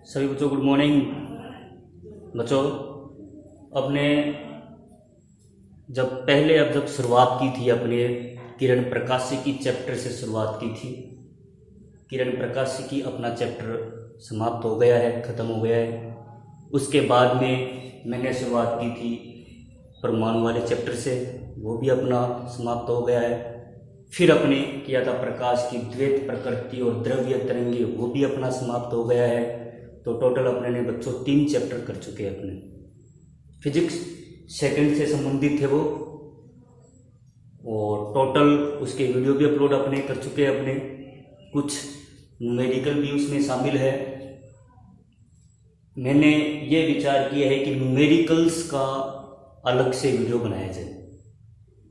सभी बच्चों good morning. बच्चों, अपने जब शुरुआत की थी अपने किरण प्रकाशिकी चैप्टर से शुरुआत की थी। किरण प्रकाशिकी अपना चैप्टर समाप्त हो गया है, ख़त्म हो गया है। उसके बाद में मैंने शुरुआत की थी परमाणु वाले चैप्टर से, वो भी अपना समाप्त हो गया है। फिर अपने किया था प्रकाश की द्वैत प्रकृति और द्रव्य तरंगे, वो भी अपना समाप्त हो गया है। तो टोटल अपने ने बच्चों 3 चैप्टर कर चुके हैं। अपने फिजिक्स सेकंड से संबंधित है वो, और टोटल उसके वीडियो भी अपलोड अपने कर चुके हैं। अपने कुछ न्यूमेरिकल भी उसमें शामिल है। मैंने ये विचार किया है कि न्यूमेरिकल्स का अलग से वीडियो बनाया जाए,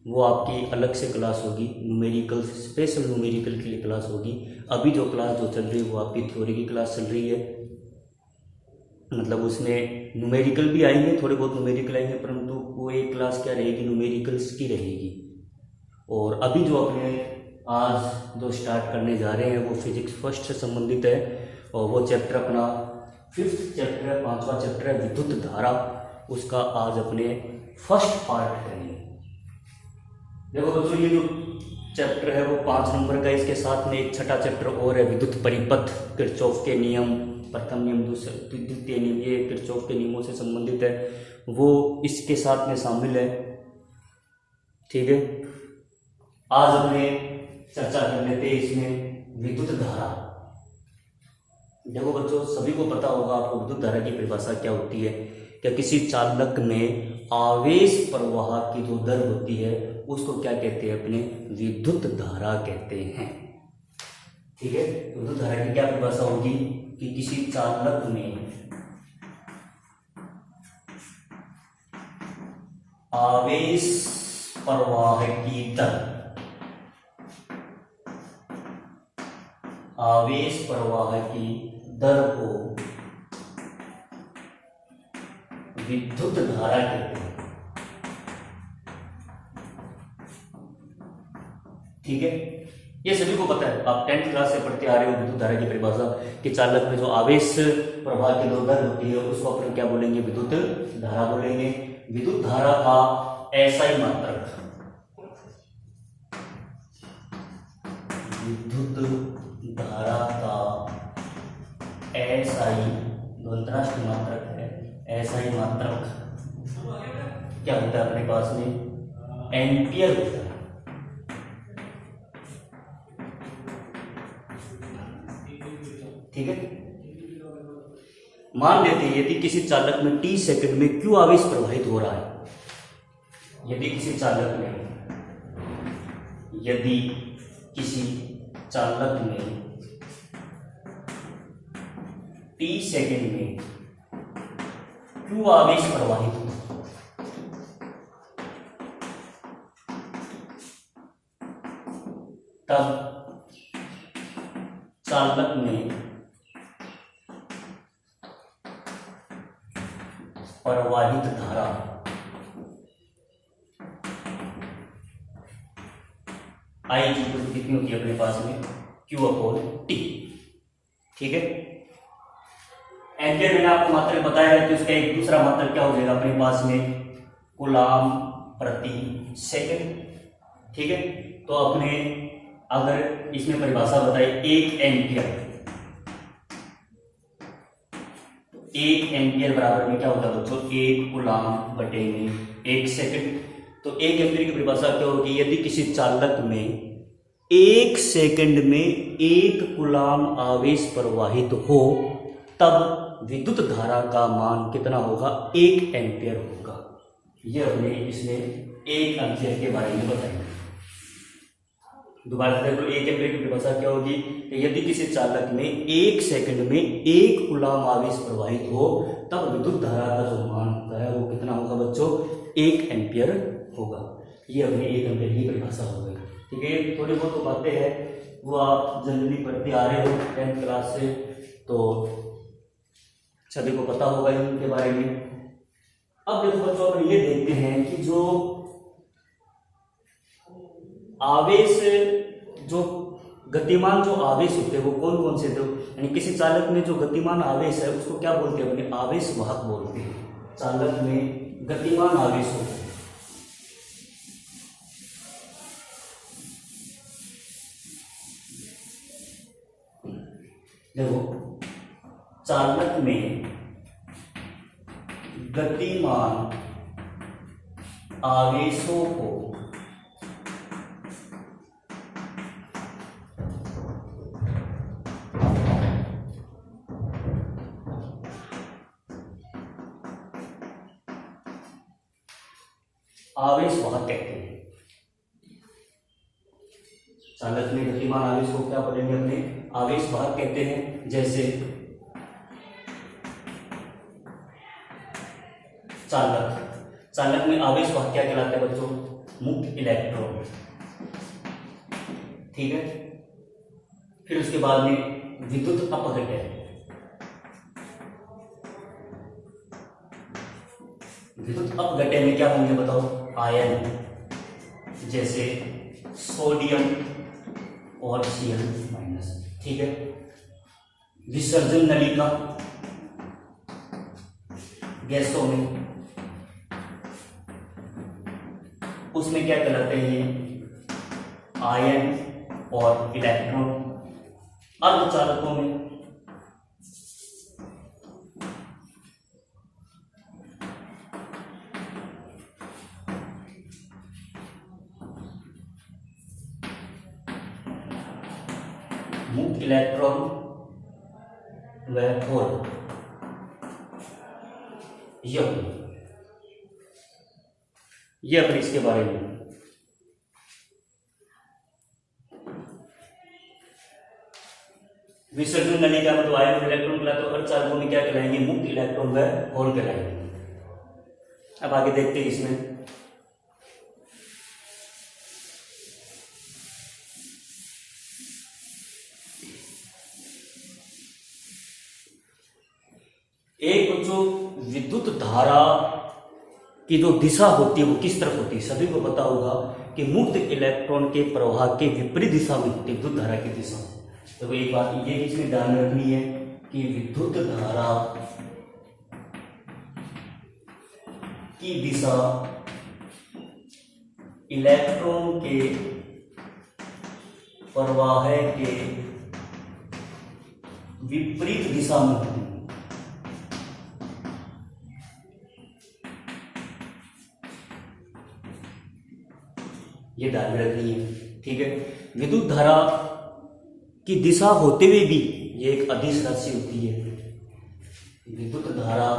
वो आपकी अलग से क्लास होगी। न्यूमेरिकल्स, स्पेशल न्यूमेरिकल के लिए क्लास होगी। अभी जो क्लास जो चल रही है वो आपकी थ्योरी की क्लास चल रही है, मतलब उसमें न्यूमेरिकल भी आएंगे, थोड़े बहुत न्यूमेरिकल आएंगे, परंतु वो एक क्लास क्या रहेगी, न्यूमेरिकल्स की रहेगी। और अभी जो अपने आज जो स्टार्ट करने जा रहे हैं वो फिजिक्स फर्स्ट से संबंधित है, और वो चैप्टर अपना 5th चैप्टर है, 5वां चैप्टर है विद्युत धारा। उसका आज अपने फर्स्ट पार्ट करेंगे। देखो बच्चों, ये जो चैप्टर है वो 5 नंबर का, इसके साथ में एक छठा चैप्टर और है विद्युत परिपथ, किरचॉफ के नियम, प्रथम नियम, द्वितीय नियम, ये किरचॉफ के नियमों से संबंधित है, वो इसके साथ में शामिल है। ठीक है, आज अपने चर्चा कर लेते हैं इसमें विद्युत धारा। देखो बच्चों, सभी को पता होगा, आपको विद्युत धारा की परिभाषा क्या होती है। क्या किसी चालक में आवेश प्रवाह की जो दर होती है उसको क्या कहते हैं, अपने विद्युत धारा कहते हैं। ठीक है, विद्युत धारा की क्या परिभाषा होगी कि किसी चालक में आवेश प्रवाह की दर, आवेश प्रवाह की दर को विद्युत धारा कहते हैं। ठीक है, ये सभी को पता है, आप 10th क्लास से पढ़ते आ रहे हो विद्युत धारा की परिभाषा कि चालक में जो आवेश प्रवाह की जो दर होती है उसको अपन क्या बोलेंगे, विद्युत धारा बोलेंगे। विद्युत धारा का एसआई मात्रक, विद्युत धारा का एसआई अंतरराष्ट्रीय मात्रक है, एसआई मात्रक क्या होता है अपने पास में, एम्पियर होता है। ठीक है, मान लेते हैं यदि किसी चालक में t सेकंड में q आवेश प्रवाहित हो रहा है, यदि किसी चालक में t सेकंड में q आवेश प्रवाहित हो, तब चालक में प्रवाहित धारा I कितनी होती है अपने पास में, Q/T। ठीक है, एम्पियर मैंने आपको मात्रक बताया है, तो इसका एक दूसरा मात्रक क्या हो जाएगा अपने पास में, कूलाम प्रति सेकंड। ठीक है, तो अपने अगर इसमें परिभाषा बताई 1 एम्पियर, 1 एम्पियर बराबर में क्या होता है बच्चों, 1 कूलाम बटे में 1 सेकंड। तो 1 एम्पियर की परिभाषा क्या होगी, यदि किसी चालक में 1 सेकंड में 1 कूलाम आवेश प्रवाहित हो, तब विद्युत धारा का मान कितना होगा, 1 एम्पियर होगा। यह हमने इसमें 1 एम्पियर के बारे में बताया। दोबारा देख लो, 1 एम्पियर की परिभाषा क्या होगी कि यदि किसी चालक में 1 सेकंड में 1 कूलाम आवेश प्रवाहित हो, तब विद्युत धारा का जो मान होता है वो कितना होगा बच्चों, 1 एम्पियर होगा। ये अपने 1 एम्पियर की परिभाषा हो गई। ठीक है, थोड़ी बहुत बातें हैं वो आप जनरली पढ़ते आ रहे हो 10th क्लास से, तो सभी को पता होगा इनके बारे में। अब देखो बच्चों, अपन ये देखते हैं कि जो आवेश जो गतिमान जो आवेश होते हैं वो कौन कौन से थे, यानी किसी चालक में जो गतिमान आवेश है उसको क्या बोलते हैं, अपने आवेश वाहक बोलते हैं। चालक में गतिमान आवेश होते हैं। देखो, चालक में गतिमान आवेशों को आवेश वाहक कहते हैं। चालक में गतिमान आवेश को क्या बोलेंगे, अपने आवेश वाहक कहते हैं। जैसे चालक में आवेश वाहक क्या कहलाते हैं बच्चों, मुक्त इलेक्ट्रॉन। ठीक है, फिर उसके बाद में विद्युत अपघटन। विद्युत अपघटन में क्या होंगे बताओ, आयन, जैसे सोडियम और Cl-। ठीक है, विसर्जन नलिका गैसों में, उसमें क्या कहलाते हैं ये, आयन और इलेक्ट्रॉन। अर्धचालकों में मुक्त इलेक्ट्रॉन व होल। ये अपने इसके बारे में। विसर्जन नलिका में तो आयन और इलेक्ट्रॉन कहलाते, तो अर्धचालकों में क्या कहलाएंगे, मुक्त इलेक्ट्रॉन व होल कहलाएंगे। अब आगे देखते हैं इसमें। एक जो विद्युत धारा की जो दिशा होती है वो किस तरफ होती है, सभी को पता होगा कि मुक्त इलेक्ट्रॉन के प्रवाह के विपरीत दिशा में होती है विद्युत धारा की दिशा। तो एक बात ये इसमें ध्यान रखनी है कि विद्युत धारा की दिशा इलेक्ट्रॉन के प्रवाह के विपरीत दिशा में होती है। ये ध्यान में रखनी है। ठीक है, विद्युत धारा की दिशा होते हुए भी ये एक अदिश राशि होती है। विद्युत धारा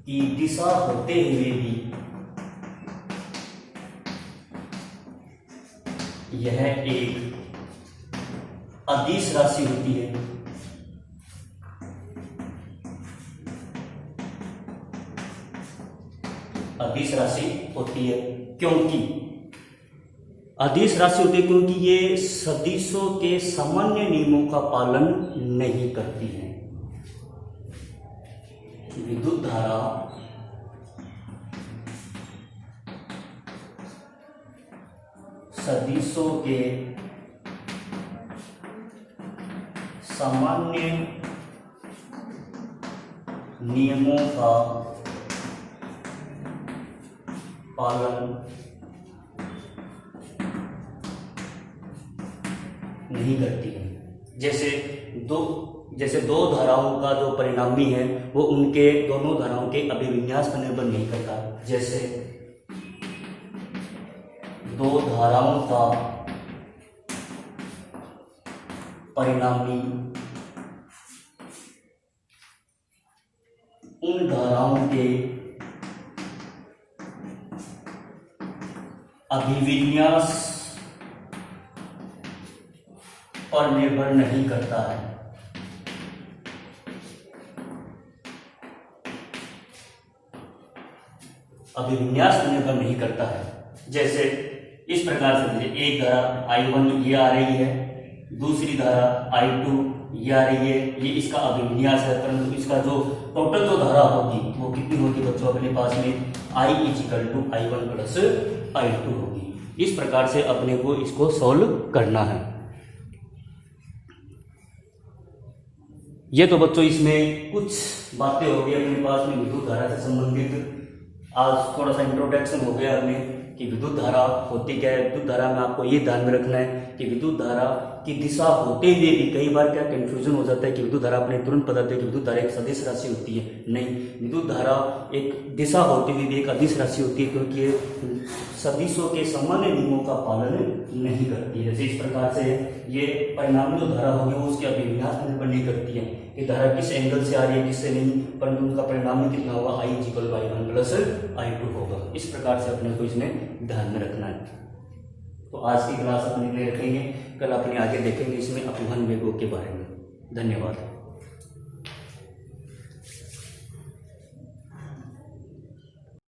की दिशा होते हुए भी यह एक अदिश राशि होती है। अदिश राशि होती है क्योंकि अदिश राशि होती है क्योंकि ये सदिशों के सामान्य नियमों का पालन नहीं करती है। विद्युत धारा सदिशों के सामान्य नियमों का पालन नहीं करती है। जैसे दो धाराओं का जो परिणामी है वो उनके दोनों धाराओं के अभिविन्यास पर निर्भर नहीं करता। जैसे दो धाराओं का परिणामी उन धाराओं के अभिविन्यास पर निर्भर नहीं करता है। अभिविन्यास पर निर्भर नहीं करता है। जैसे इस प्रकार से एक धारा I1 ये आ रही है, दूसरी धारा I2 ये आ रही है, ये इसका अभिविन्यास है, परंतु इसका जो टोटल जो धारा होगी वो कितनी होगी बच्चों अपने पास में, I equal to I1 plus I2 होगी। इस प्रकार से अपने को इसको सॉल्व करना है। ये तो बच्चों इसमें कुछ बातें हो गई अपने पास में विद्युत धारा से संबंधित। आज थोड़ा सा इंट्रोडक्शन हो गया अपने कि विद्युत धारा होती क्या है। विद्युत धारा में आपको ये ध्यान में रखना है कि विद्युत धारा की दिशा होते हुए भी कई बार क्या कंफ्यूजन हो जाता है कि विद्युत धारा अपने तुरंत पता है कि विद्युत धारा एक सदिश राशि होती है। नहीं, विद्युत धारा एक दिशा होते हुए भी एक अदिश राशि होती है, क्योंकि ये सदिशों के सामान्य नियमों का पालन नहीं करती है। जैसे इस प्रकार से ये परिणामी जो धारा होगी वो उसके अभिविन्यास पर निर्भर नहीं करती है कि धारा किस एंगल से आ रही है किससे नहीं, परंतु उनका परिणामी कितना होगा, I equal to I1 plus I2 होगा। इस प्रकार से अपने को इसमें ध्यान में रखना है। तो आज की क्लास अपने लिए रखेंगे, कल अपने आगे देखेंगे इसमें अपवहन वेगों के बारे में। धन्यवाद।